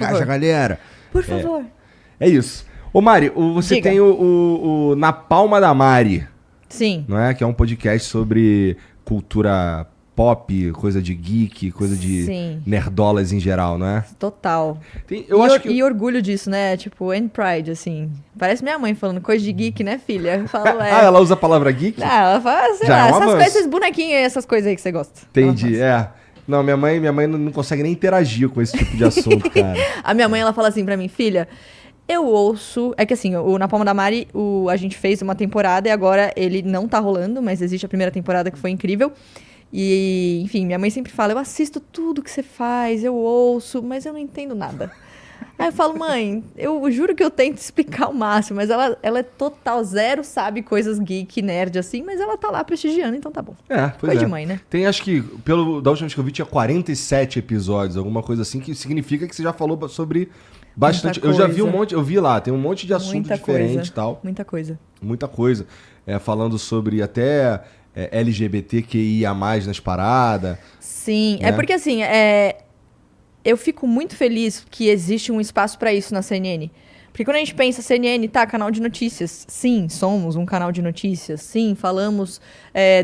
Casa, galera. Por favor. É isso. Ô, Mari, você Diga. tem o Na Palma da Mari, Sim. não é? Que é um podcast sobre cultura pop, coisa de geek, coisa de Sim. nerdolas em geral, não é? Total. Eu acho que... E orgulho disso, né? Tipo, and pride, assim. Parece minha mãe falando coisa de geek, né, filha? Eu falo, Ah, ela usa a palavra geek? Ah, ela fala, sei Já lá, é um essas avanço. coisas, esses bonequinhos aí, essas coisas aí que você gosta. Entendi, Ela fala Não, minha mãe não consegue nem interagir com esse tipo de assunto, cara. A minha mãe, ela fala assim pra mim, filha, eu ouço... É que assim, Na Palma da Mari, a gente fez uma temporada e agora ele não tá rolando, mas existe a primeira temporada que foi incrível. E, enfim, minha mãe sempre fala, eu assisto tudo que você faz, eu ouço, mas eu não entendo nada. Aí eu falo, mãe, eu juro que eu tento explicar o máximo, mas ela é total zero, sabe coisas geek, nerd assim, mas ela tá lá prestigiando, então tá bom. Pois Coisa de mãe, né? Tem, acho que, da última vez que eu vi, tinha 47 episódios, alguma coisa assim, que significa que você já falou sobre bastante... Muita Eu já vi coisa. eu vi lá, tem um monte de assunto Muita diferente coisa, e tal. muita coisa. Muita coisa. Falando sobre até LGBTQIA+, nas paradas. Sim, né? é porque assim, eu fico muito feliz que existe um espaço pra isso na CNN. Porque quando a gente pensa CNN, tá, canal de notícias. Sim, somos um canal de notícias. Sim, falamos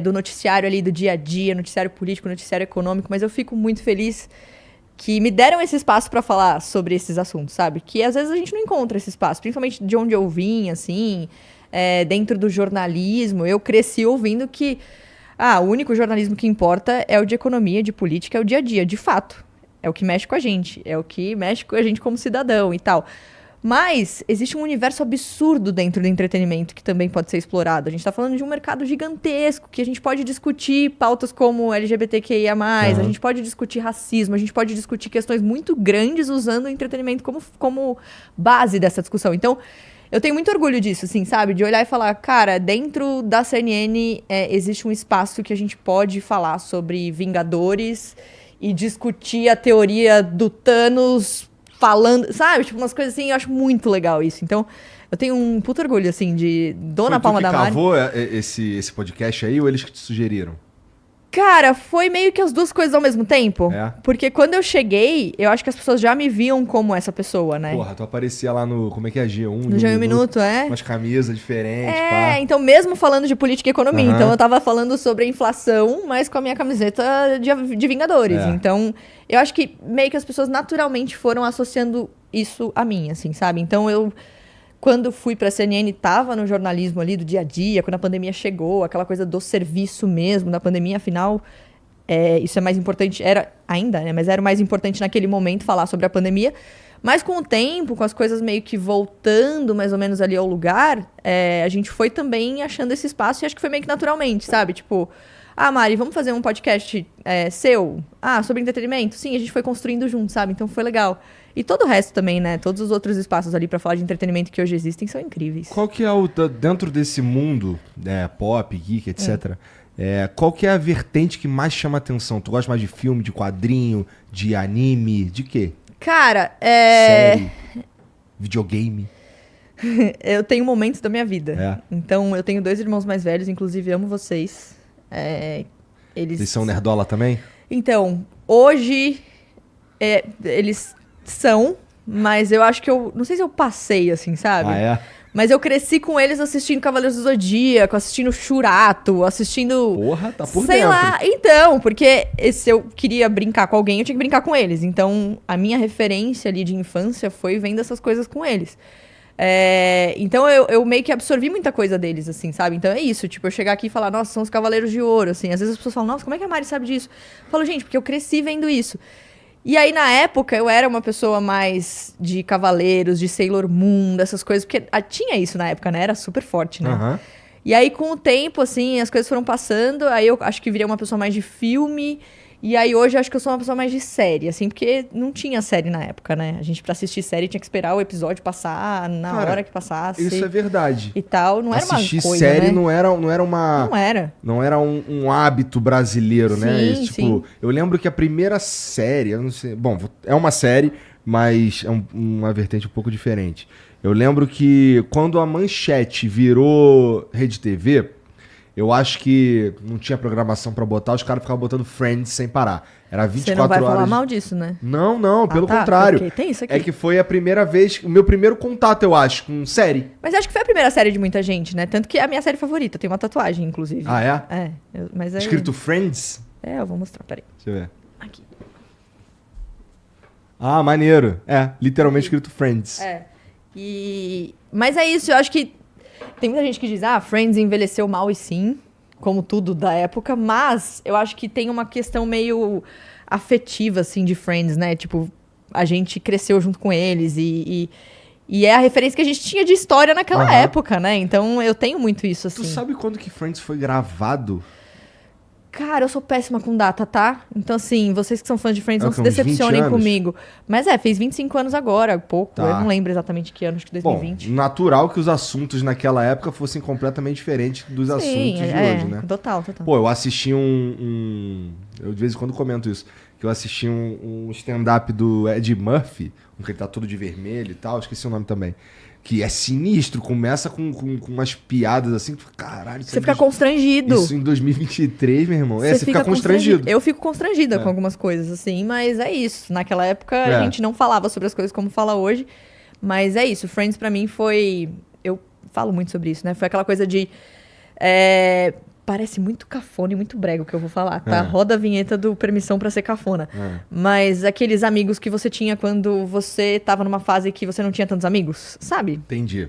do noticiário ali do dia a dia, noticiário político, noticiário econômico, mas eu fico muito feliz que me deram esse espaço pra falar sobre esses assuntos, sabe? Que às vezes a gente não encontra esse espaço, principalmente de onde eu vim, assim, dentro do jornalismo. Eu cresci ouvindo que o único jornalismo que importa é o de economia, de política, é o dia a dia, de fato. É o que mexe com a gente, é o que mexe com a gente como cidadão e tal. Mas existe um universo absurdo dentro do entretenimento que também pode ser explorado. A gente tá falando de um mercado gigantesco, que a gente pode discutir pautas como LGBTQIA+, a gente pode discutir racismo, a gente pode discutir questões muito grandes usando o entretenimento como base dessa discussão. Então, eu tenho muito orgulho disso, assim, sabe? De olhar e falar, cara, dentro da CNN existe um espaço que a gente pode falar sobre Vingadores e discutir a teoria do Thanos falando, sabe? Tipo, umas coisas assim, eu acho muito legal isso. Então, eu tenho um puto orgulho, assim, de Dona Palma da Mari. Foi tu que cavou esse podcast aí ou eles que te sugeriram? Cara, foi meio que as duas coisas ao mesmo tempo. Porque quando eu cheguei, eu acho que as pessoas já me viam como essa pessoa, né? Porra, tu aparecia lá no... Como é que é? G1? No G1 Minuto, Umas camisas diferentes, pá. Então mesmo falando de política e economia. Então eu tava falando sobre a inflação, mas com a minha camiseta de Vingadores. Então, eu acho que meio que as pessoas naturalmente foram associando isso a mim, assim, sabe? Então quando fui pra CNN, tava no jornalismo ali do dia a dia, quando a pandemia chegou, aquela coisa do serviço mesmo, da pandemia, afinal, isso é mais importante, era ainda, né? Mas era o mais importante naquele momento, falar sobre a pandemia. Mas com o tempo, com as coisas meio que voltando mais ou menos ali ao lugar, a gente foi também achando esse espaço e acho que foi meio que naturalmente, sabe? Tipo, Mari, vamos fazer um podcast seu? Sobre entretenimento? Sim, a gente foi construindo junto, sabe? Então foi legal. E todo o resto também, né? Todos os outros espaços ali pra falar de entretenimento que hoje existem são incríveis. Qual que é dentro desse mundo, pop, geek, etc., qual que é a vertente que mais chama atenção? Tu gosta mais de filme, de quadrinho, de anime, de quê? Cara, série, videogame? Eu tenho momentos da minha vida. Então, eu tenho 2 irmãos mais velhos, inclusive amo vocês. Eles são nerdola também? Então, hoje, eles são, mas eu acho que não sei se eu passei, assim, sabe? Mas eu cresci com eles assistindo Cavaleiros do Zodíaco, assistindo Churato, assistindo... Porra, tá por sei dentro. lá, então, porque se eu queria brincar com alguém, eu tinha que brincar com eles. Então, a minha referência ali de infância foi vendo essas coisas com eles. Então, eu meio que absorvi muita coisa deles, assim, sabe? Então, é isso, tipo, eu chegar aqui e falar, nossa, são os Cavaleiros de Ouro, assim. Às vezes as pessoas falam, nossa, como é que a Mari sabe disso? Eu falo, gente, porque eu cresci vendo isso. E aí, na época, eu era uma pessoa mais de Cavaleiros, de Sailor Moon, dessas coisas, porque tinha isso na época, né? Era super forte, né? E aí, com o tempo, assim, as coisas foram passando, aí eu acho que virei uma pessoa mais de filme, e aí hoje eu acho que eu sou uma pessoa mais de série, assim, porque não tinha série na época, né? A gente, pra assistir série, tinha que esperar o episódio passar na hora que passasse. Isso é verdade. E tal, não era uma coisa, assistir série, né? não era um hábito brasileiro, né? Sim, Tipo, sim. eu lembro que a primeira série, eu não sei, bom, é uma série, mas é uma vertente um pouco diferente. Eu lembro que quando a Manchete virou Rede TV, Eu acho que não tinha programação pra botar, os caras ficavam botando Friends sem parar. Era 24 Você não vai horas. falar mal disso, né? Não, pelo tá, contrário. porque tem isso aqui. É que foi a primeira vez, o meu primeiro contato, eu acho, com série. Mas eu acho que foi a primeira série de muita gente, né? Tanto que é a minha série favorita. Tem uma tatuagem, inclusive. Ah, é? É. Mas é... Escrito Friends? É, eu vou mostrar, peraí. Deixa eu ver. Aqui. Ah, maneiro. É, literalmente escrito Friends. Mas é isso, eu acho que tem muita gente que diz, Friends envelheceu mal e sim, como tudo da época, mas eu acho que tem uma questão meio afetiva, assim, de Friends, né? Tipo, a gente cresceu junto com eles e é a referência que a gente tinha de história naquela época, né? Então eu tenho muito isso, assim. Tu sabe quando que Friends foi gravado? Cara, eu sou péssima com data, tá? Então, assim, vocês que são fãs de Friends, não se Uns 20 decepcionem anos? comigo. Mas fez 25 anos agora, pouco. Tá. Eu não lembro exatamente que ano, acho que 2020. Bom, natural que os assuntos naquela época fossem completamente diferentes dos assuntos de hoje, né? Total. Pô, eu assisti eu de vez em quando comento isso. Que eu assisti um stand-up do Ed Murphy, um que ele tá todo de vermelho e tal, esqueci o nome também. Que é sinistro, começa com umas piadas assim, caralho. Você fica constrangido. Isso em 2023, meu irmão. Você fica constrangido. Eu fico constrangida com algumas coisas, assim, mas é isso. Naquela época a gente não falava sobre as coisas como fala hoje, mas é isso. Friends pra mim foi... Eu falo muito sobre isso, né? Foi aquela coisa de... Parece muito cafona e muito brega o que eu vou falar, tá? Roda a vinheta do Permissão pra Ser Cafona. Mas aqueles amigos que você tinha quando você tava numa fase que você não tinha tantos amigos, sabe? Entendi.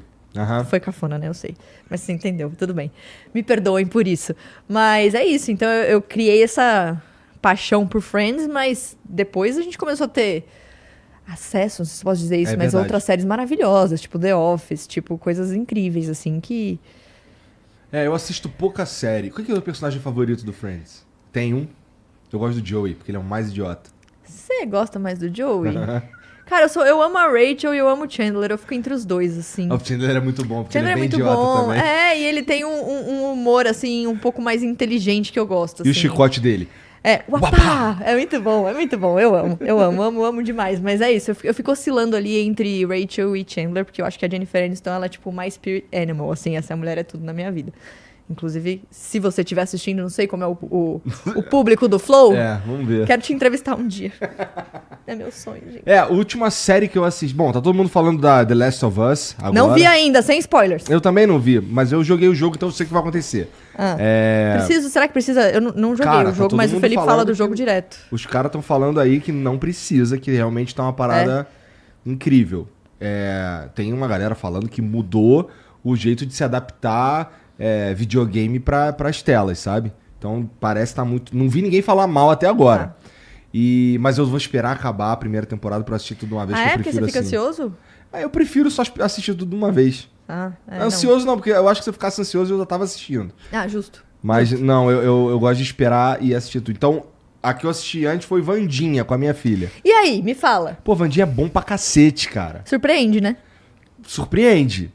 Foi cafona, né? Eu sei. Mas você entendeu, tudo bem. Me perdoem por isso. Mas é isso. Então eu criei essa paixão por Friends, mas depois a gente começou a ter acesso, não sei se posso dizer isso, mas verdade. outras séries maravilhosas, tipo The Office, tipo coisas incríveis, assim, que... Eu assisto pouca série. Qual que é o personagem favorito do Friends? Tem um. Eu gosto do Joey, porque ele é o mais idiota. Você gosta mais do Joey? Cara, eu amo a Rachel e eu amo o Chandler. Eu fico entre os dois, assim. O Chandler é muito bom, porque Chandler ele é bem muito idiota bom. também. E ele tem um humor, assim, um pouco mais inteligente que eu gosto, E assim. o chicote dele? Uapá! É muito bom. Eu amo demais. Mas é isso, eu fico oscilando ali entre Rachel e Chandler, porque eu acho que a Jennifer Aniston, ela é tipo my spirit animal, assim, essa mulher é tudo na minha vida. Inclusive, se você estiver assistindo, não sei como é o público do Flow. Vamos ver. Quero te entrevistar um dia. É meu sonho, gente. A última série que eu assisti... Bom, tá todo mundo falando da The Last of Us agora. Não vi ainda, sem spoilers. Eu também não vi, mas eu joguei o jogo, então eu sei o que vai acontecer. Será que precisa? Eu não joguei Cara, o jogo, tá mas todo o Felipe mundo fala do falando jogo que direto. Os caras estão falando aí que não precisa, que realmente tá uma parada incrível. Tem uma galera falando que mudou o jeito de se adaptar videogame para as telas, sabe? Então parece que tá muito... Não vi ninguém falar mal até agora. Mas eu vou esperar acabar a primeira temporada pra assistir tudo de uma vez, que eu Porque prefiro você fica assim. ansioso? Eu prefiro só assistir tudo de uma vez. Ansioso não, porque eu acho que se eu ficasse ansioso eu já tava assistindo. Justo. Mas não, eu gosto de esperar e assistir tudo. Então, a que eu assisti antes foi Wandinha, com a minha filha. E aí, me fala. Pô, Wandinha é bom pra cacete, cara. Surpreende, né? Surpreende.